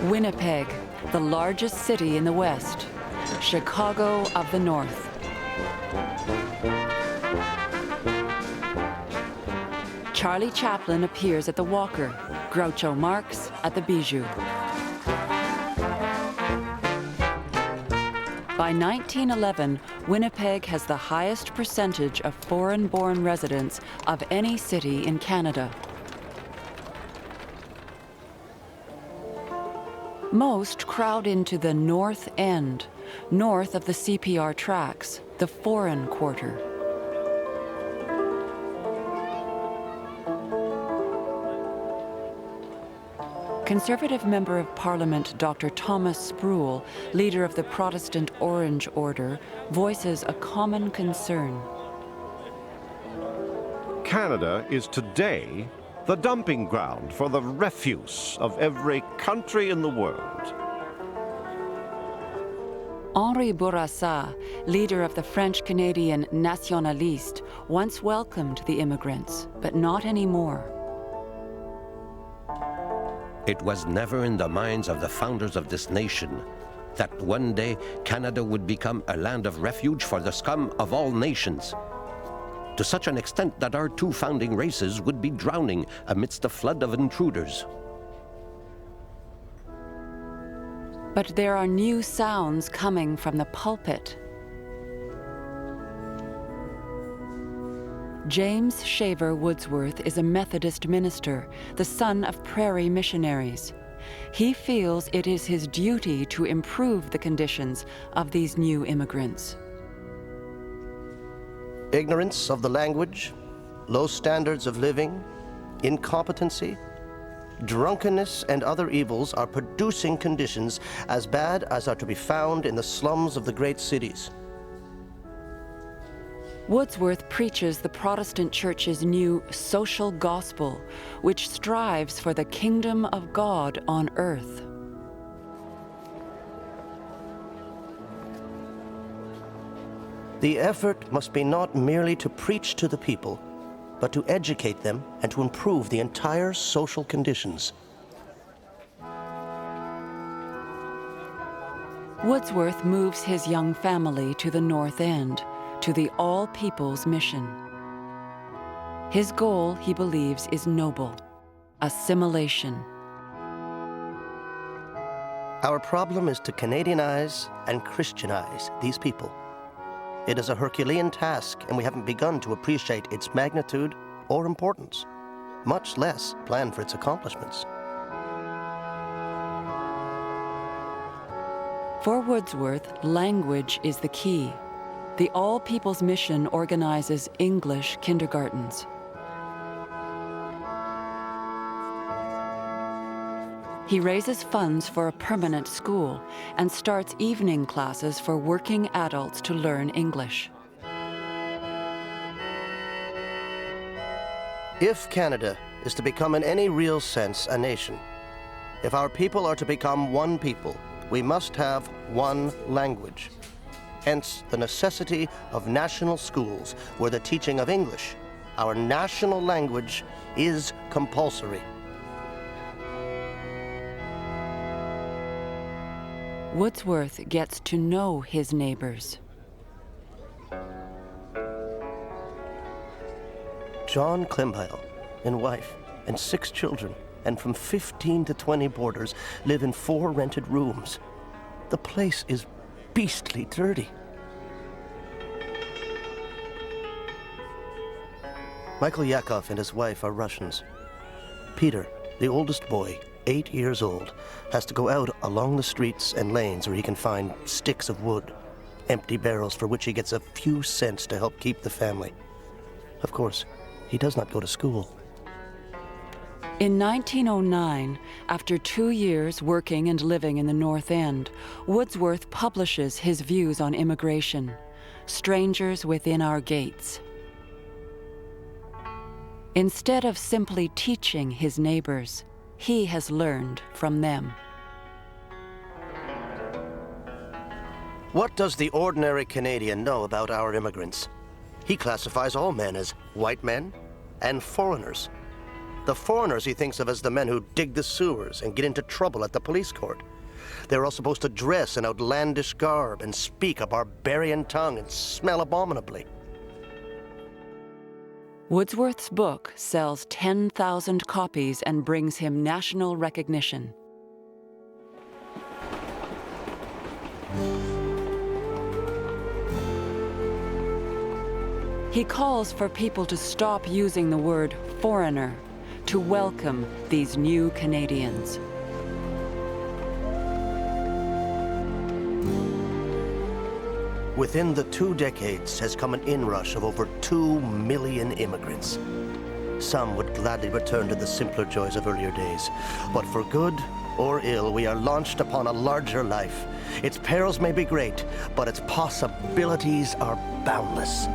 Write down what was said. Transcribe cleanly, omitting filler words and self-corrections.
Winnipeg, the largest city in the West. Chicago of the North. Charlie Chaplin appears at the Walker, Groucho Marx at the Bijou. By 1911, Winnipeg has the highest percentage of foreign-born residents of any city in Canada. Most crowd into the North End, north of the CPR tracks, the foreign quarter. Conservative Member of Parliament Dr. Thomas Sproul, leader of the Protestant Orange Order, voices a common concern. Canada is today the dumping ground for the refuse of every country in the world. Henri Bourassa, leader of the French-Canadian Nationaliste, once welcomed the immigrants, but not anymore. It was never in the minds of the founders of this nation that one day Canada would become a land of refuge for the scum of all nations, to such an extent that our two founding races would be drowning amidst a flood of intruders. But there are new sounds coming from the pulpit. James Shaver Woodsworth is a Methodist minister, the son of prairie missionaries. He feels it is his duty to improve the conditions of these new immigrants. Ignorance of the language, low standards of living, incompetency, drunkenness, and other evils are producing conditions as bad as are to be found in the slums of the great cities. Woodsworth preaches the Protestant Church's new social gospel, which strives for the kingdom of God on earth. The effort must be not merely to preach to the people, but to educate them and to improve the entire social conditions. Woodsworth moves his young family to the North End, to the All Peoples Mission. His goal, he believes, is noble: assimilation. Our problem is to Canadianize and Christianize these people. It is a Herculean task, and we haven't begun to appreciate its magnitude or importance, much less plan for its accomplishments. For Woodsworth, language is the key. The All Peoples Mission organizes English kindergartens. He raises funds for a permanent school and starts evening classes for working adults to learn English. If Canada is to become in any real sense a nation, if our people are to become one people, we must have one language. Hence the necessity of national schools where the teaching of English, our national language, is compulsory. Woodsworth gets to know his neighbors. John Klimheil and wife and 6 children, and from 15 to 20 boarders, live in 4 rented rooms. The place is beastly dirty. Michael Yakov and his wife are Russians. Peter, the oldest boy, 8 years old, has to go out along the streets and lanes where he can find sticks of wood, empty barrels for which he gets a few cents to help keep the family. Of course, he does not go to school. In 1909, after 2 years working and living in the North End, Woodsworth publishes his views on immigration, Strangers Within Our Gates. Instead of simply teaching his neighbors, he has learned from them. What does the ordinary Canadian know about our immigrants? He classifies all men as white men and foreigners. The foreigners he thinks of as the men who dig the sewers and get into trouble at the police court. They're all supposed to dress in outlandish garb and speak a barbarian tongue and smell abominably. Wordsworth's book sells 10,000 copies and brings him national recognition. He calls for people to stop using the word foreigner, to welcome these new Canadians. Within the 2 decades has come an inrush of over 2 million immigrants. Some would gladly return to the simpler joys of earlier days, but for good or ill, we are launched upon a larger life. Its perils may be great, but its possibilities are boundless.